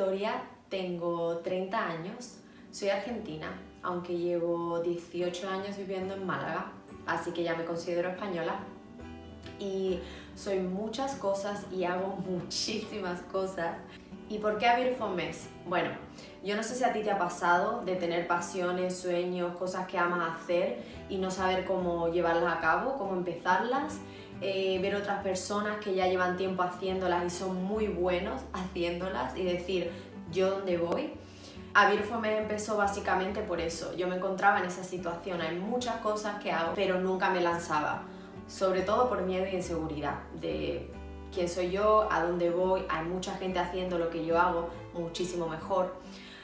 Gloria, tengo 30 años, soy argentina, aunque llevo 18 años viviendo en Málaga, así que ya me considero española. Y soy muchas cosas y hago muchísimas cosas. ¿Y por qué A Beautiful Mess? Bueno, yo no sé si a ti te ha pasado de tener pasiones, sueños, cosas que amas hacer y no saber cómo llevarlas a cabo, cómo empezarlas, ver otras personas que ya llevan tiempo haciéndolas y son muy buenos haciéndolas y decir, ¿yo dónde voy? A Beautiful Mess empezó básicamente por eso. Yo me encontraba en esa situación, hay muchas cosas que hago, pero nunca me lanzaba, sobre todo por miedo y inseguridad de quién soy yo, a dónde voy. Hay mucha gente haciendo lo que yo hago muchísimo mejor,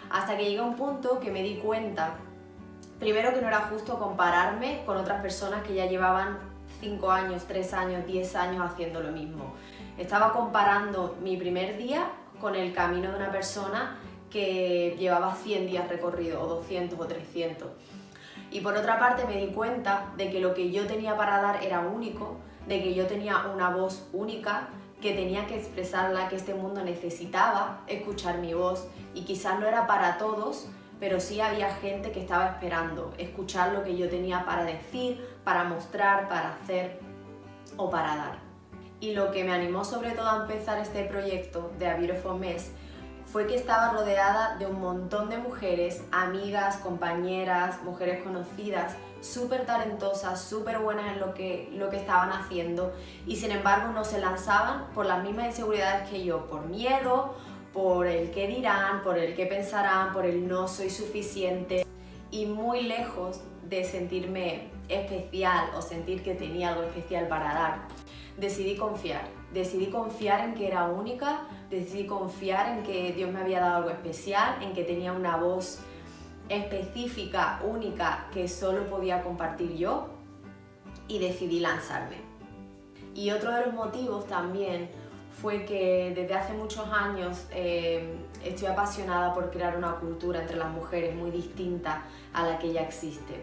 hasta que llegué a un punto que me di cuenta, primero, que no era justo compararme con otras personas que ya llevaban 5 años, 3 años, 10 años haciendo lo mismo. Estaba comparando mi primer día con el camino de una persona que llevaba 100 días recorrido, o 200 o 300. Y por otra parte me di cuenta de que lo que yo tenía para dar era único, de que yo tenía una voz única, que tenía que expresarla, que este mundo necesitaba escuchar mi voz, y quizás no era para todos, pero sí había gente que estaba esperando escuchar lo que yo tenía para decir, para mostrar, para hacer o para dar. Y lo que me animó sobre todo a empezar este proyecto de A Beautiful Mess fue que estaba rodeada de un montón de mujeres, amigas, compañeras, mujeres conocidas, súper talentosas, súper buenas en lo que estaban haciendo, y sin embargo no se lanzaban por las mismas inseguridades que yo, por miedo, por el qué dirán, por el qué pensarán, por el no soy suficiente. Y muy lejos de sentirme especial o sentir que tenía algo especial para dar, decidí confiar en que era única, decidí confiar en que Dios me había dado algo especial, en que tenía una voz específica, única, que solo podía compartir yo, y decidí lanzarme. Y otro de los motivos también fue que desde hace muchos años estoy apasionada por crear una cultura entre las mujeres muy distinta a la que ya existe.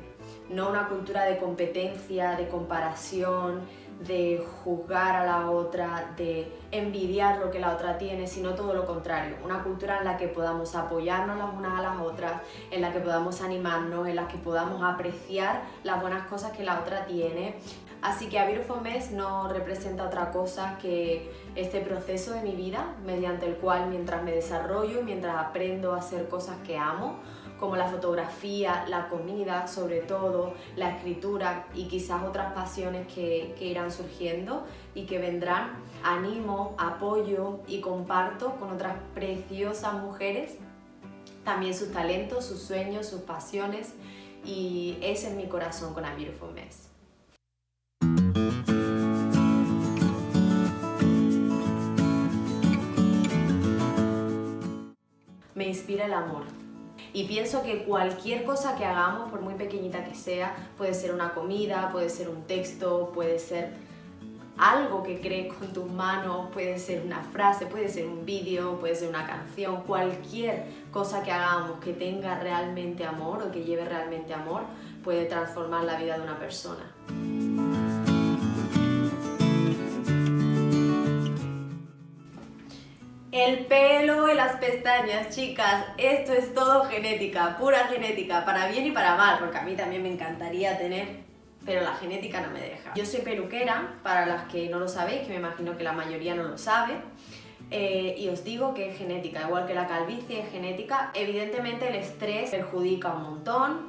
No una cultura de competencia, de comparación, de juzgar a la otra, de envidiar lo que la otra tiene, sino todo lo contrario. Una cultura en la que podamos apoyarnos las unas a las otras, en la que podamos animarnos, en la que podamos apreciar las buenas cosas que la otra tiene. Así que A Beautiful Mess no representa otra cosa que este proceso de mi vida, mediante el cual, mientras me desarrollo y mientras aprendo a hacer cosas que amo, como la fotografía, la comida, sobre todo, la escritura y quizás otras pasiones que irán surgiendo y que vendrán, animo, apoyo y comparto con otras preciosas mujeres también sus talentos, sus sueños, sus pasiones, y ese es mi corazón con A Beautiful Mess. Me inspira el amor. Y pienso que cualquier cosa que hagamos, por muy pequeñita que sea, puede ser una comida, puede ser un texto, puede ser algo que crees con tus manos, puede ser una frase, puede ser un vídeo, puede ser una canción, cualquier cosa que hagamos que tenga realmente amor o que lleve realmente amor, puede transformar la vida de una persona. El pelo y las pestañas, chicas, esto es todo genética, pura genética, para bien y para mal, porque a mí también me encantaría tener, pero la genética no me deja. Yo soy peluquera, para las que no lo sabéis, que me imagino que la mayoría no lo sabe, y os digo que es genética, igual que la calvicie es genética. Evidentemente el estrés perjudica un montón,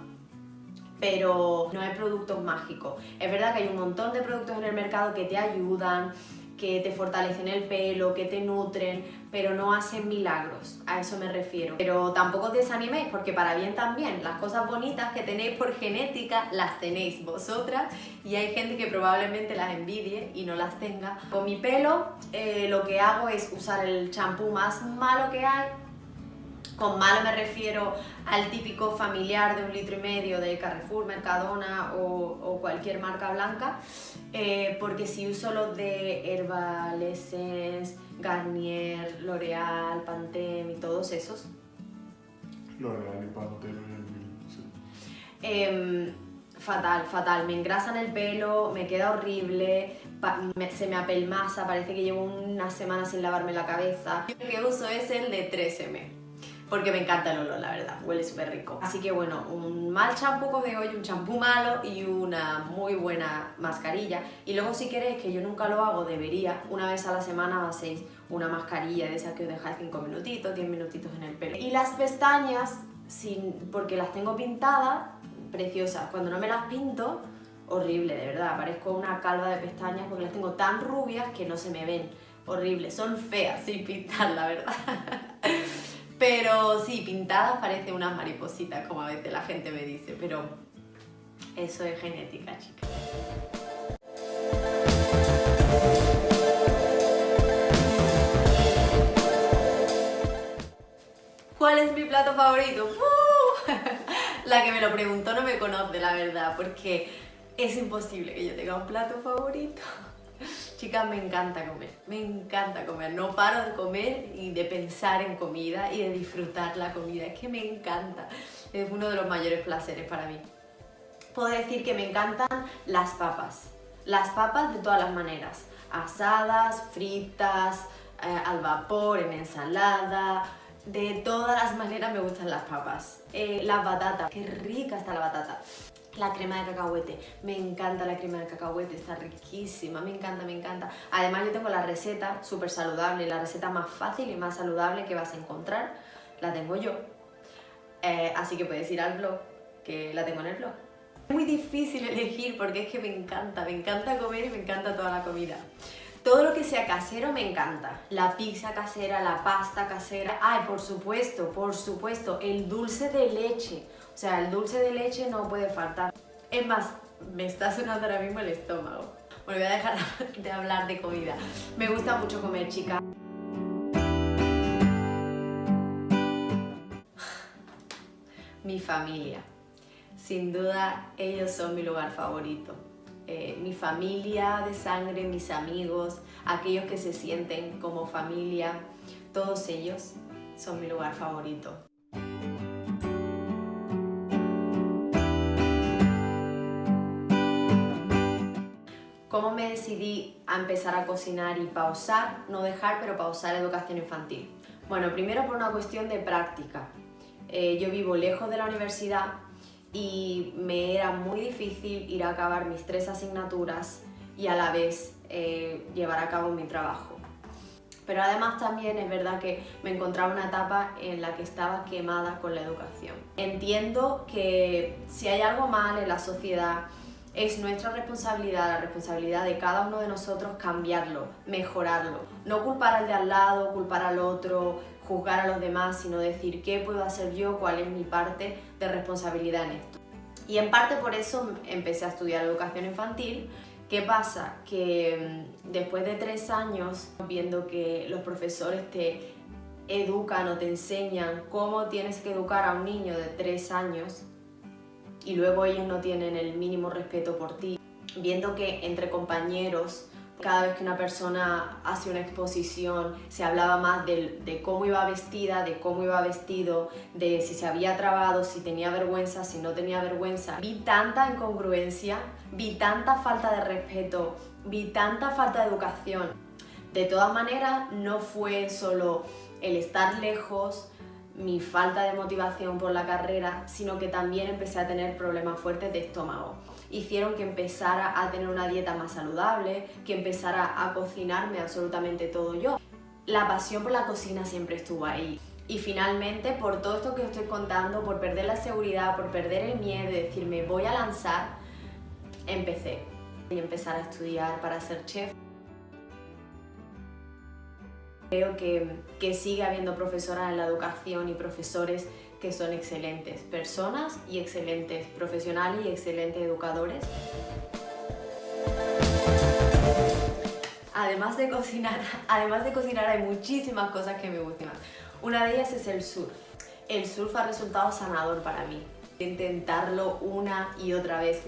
pero no hay productos mágicos. Es verdad que hay un montón de productos en el mercado que te ayudan, que te fortalecen el pelo, que te nutren, pero no hacen milagros, a eso me refiero. Pero tampoco os desaniméis, porque para bien también, las cosas bonitas que tenéis por genética las tenéis vosotras, y hay gente que probablemente las envidie y no las tenga. Con mi pelo lo que hago es usar el champú más malo que hay. Con malo me refiero al típico familiar de 1,5 litros de Carrefour, Mercadona o cualquier marca blanca, porque si uso los de Herbal Essence, Garnier, L'Oreal, Pantene y todos esos. L'Oreal y Pantene, sí. Fatal, me engrasan el pelo, me queda horrible, se me apelmaza, parece que llevo una semana sin lavarme la cabeza. Yo lo que uso es el de 3M. porque me encanta el olor, la verdad, huele súper rico. Así que bueno, un mal champú cogí hoy, un champú malo y una muy buena mascarilla. Y luego si queréis, que yo nunca lo hago, debería, una vez a la semana hacéis una mascarilla de esas que os dejáis 5 minutitos, 10 minutitos en el pelo. Y las pestañas, porque las tengo pintadas, preciosas. Cuando no me las pinto, horrible, de verdad, parezco una calva de pestañas porque las tengo tan rubias que no se me ven. Horrible, son feas sin pintar, la verdad. Pero sí, pintadas parecen unas maripositas, como a veces la gente me dice, pero eso es genética, chicas. ¿Cuál es mi plato favorito? La que me lo preguntó no me conoce, la verdad, porque es imposible que yo tenga un plato favorito. Chicas, me encanta comer, no paro de comer y de pensar en comida y de disfrutar la comida, es que me encanta, es uno de los mayores placeres para mí. Puedo decir que me encantan las papas de todas las maneras, asadas, fritas, al vapor, en ensalada, de todas las maneras me gustan las papas. Las batatas, qué rica está la batata. La crema de cacahuete, me encanta la crema de cacahuete, está riquísima, me encanta. Además yo tengo la receta súper saludable, la receta más fácil y más saludable que vas a encontrar, la tengo yo. Así que puedes ir al blog, que la tengo en el blog. Es muy difícil elegir porque es que me encanta comer y me encanta toda la comida. Todo lo que sea casero me encanta. La pizza casera, la pasta casera. Ay, por supuesto, el dulce de leche. O sea, el dulce de leche no puede faltar. Es más, me está sonando ahora mismo el estómago. Bueno, voy a dejar de hablar de comida. Me gusta mucho comer, chicas. Mi familia. Sin duda, ellos son mi lugar favorito. Mi familia de sangre, mis amigos, aquellos que se sienten como familia, todos ellos son mi lugar favorito. ¿Cómo me decidí a empezar a cocinar y pausar, no dejar, pero pausar la educación infantil? Bueno, primero por una cuestión de práctica. Yo vivo lejos de la universidad y me era muy difícil ir a acabar mis 3 asignaturas y a la vez llevar a cabo mi trabajo. Pero además también es verdad que me encontraba en una etapa en la que estaba quemada con la educación. Entiendo que si hay algo mal en la sociedad, es nuestra responsabilidad, la responsabilidad de cada uno de nosotros cambiarlo, mejorarlo. No culpar al de al lado, culpar al otro, juzgar a los demás, sino decir qué puedo hacer yo, cuál es mi parte de responsabilidad en esto. Y en parte por eso empecé a estudiar educación infantil. ¿Qué pasa? Que después de 3 años, viendo que los profesores te educan o te enseñan cómo tienes que educar a un niño de 3 años, y luego ellos no tienen el mínimo respeto por ti, viendo que entre compañeros, cada vez que una persona hace una exposición, se hablaba más de cómo iba vestida, de cómo iba vestido, de si se había trabado, si tenía vergüenza, si no tenía vergüenza. Vi tanta incongruencia, vi tanta falta de respeto, vi tanta falta de educación. De todas maneras, no fue solo el estar lejos, mi falta de motivación por la carrera, sino que también empecé a tener problemas fuertes de estómago. Hicieron que empezara a tener una dieta más saludable, que empezara a cocinarme absolutamente todo yo. La pasión por la cocina siempre estuvo ahí. Y finalmente, por todo esto que os estoy contando, por perder la seguridad, por perder el miedo de decirme voy a lanzar, empecé. Y empezar a estudiar para ser chef. Creo que sigue habiendo profesoras en la educación y profesores que son excelentes personas y excelentes profesionales y excelentes educadores. Además de cocinar hay muchísimas cosas que me gustan. Una de ellas es el surf. El surf ha resultado sanador para mí. Intentarlo una y otra vez.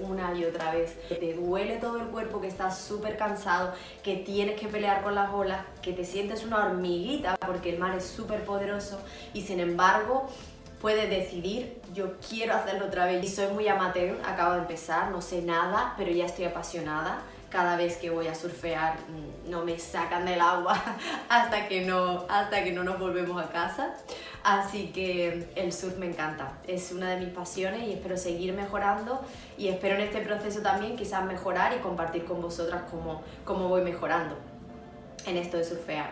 Que te duele todo el cuerpo, que estás súper cansado, que tienes que pelear con las olas, que te sientes una hormiguita porque el mar es súper poderoso y sin embargo puedes decidir, yo quiero hacerlo otra vez. Y soy muy amateur, acabo de empezar, no sé nada, pero ya estoy apasionada. Cada vez que voy a surfear no me sacan del agua hasta que no nos volvemos a casa. Así que el surf me encanta, es una de mis pasiones y espero seguir mejorando y espero en este proceso también quizás mejorar y compartir con vosotras cómo voy mejorando en esto de surfear.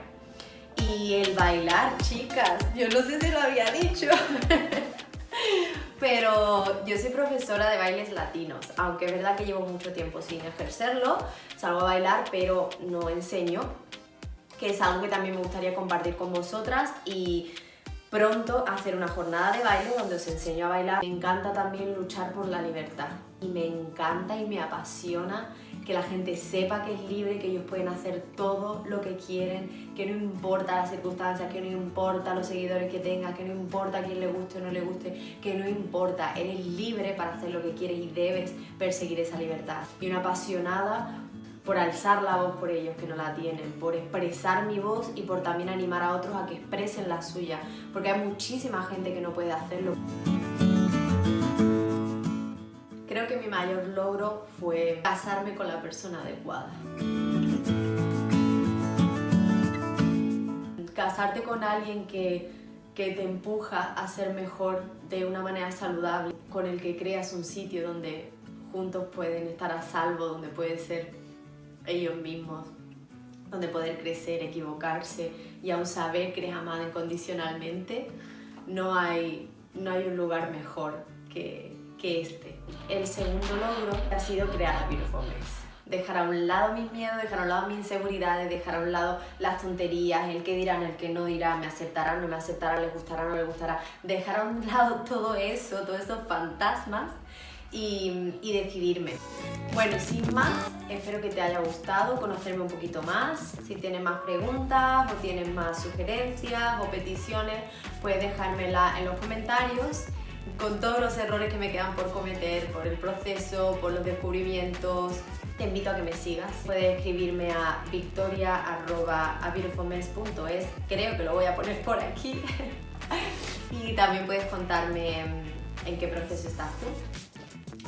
Y el bailar, chicas, yo no sé si lo había dicho, pero yo soy profesora de bailes latinos, aunque es verdad que llevo mucho tiempo sin ejercerlo, salgo a bailar pero no enseño, que es algo que también me gustaría compartir con vosotras y pronto hacer una jornada de baile donde os enseño a bailar. Me encanta también luchar por la libertad y me encanta y me apasiona que la gente sepa que es libre, que ellos pueden hacer todo lo que quieren, que no importa las circunstancias, que no importa los seguidores que tengas, que no importa a quién le guste o no le guste, que no importa, eres libre para hacer lo que quieres y debes perseguir esa libertad. Y una apasionada por alzar la voz por ellos que no la tienen, por expresar mi voz y por también animar a otros a que expresen la suya, porque hay muchísima gente que no puede hacerlo. Creo que mi mayor logro fue casarme con la persona adecuada. Casarte con alguien que te empuja a ser mejor de una manera saludable, con el que creas un sitio donde juntos pueden estar a salvo, donde pueden ser ellos mismos, donde poder crecer, equivocarse y aún saber que eres amada incondicionalmente, no hay un lugar mejor que este. El segundo logro ha sido crear a Beautiful Mess. Dejar a un lado mis miedos, dejar a un lado mis inseguridades, dejar a un lado las tonterías, el que dirán, el que no dirá, me aceptarán, no me aceptarán, les gustará, no les gustará. Dejar a un lado todo eso, todos esos fantasmas y decidirme. Bueno, sin más, espero que te haya gustado conocerme un poquito más. Si tienes más preguntas o tienes más sugerencias o peticiones, puedes dejármela en los comentarios con todos los errores que me quedan por cometer, por el proceso, por los descubrimientos. Te invito a que me sigas. Puedes escribirme a victoria@abeautifulmess.es, creo que lo voy a poner por aquí. Y también puedes contarme en qué proceso estás tú.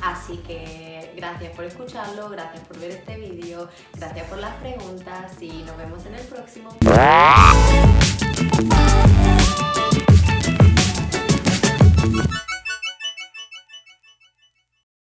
Así que gracias por escucharlo, gracias por ver este vídeo, gracias por las preguntas y nos vemos en el próximo.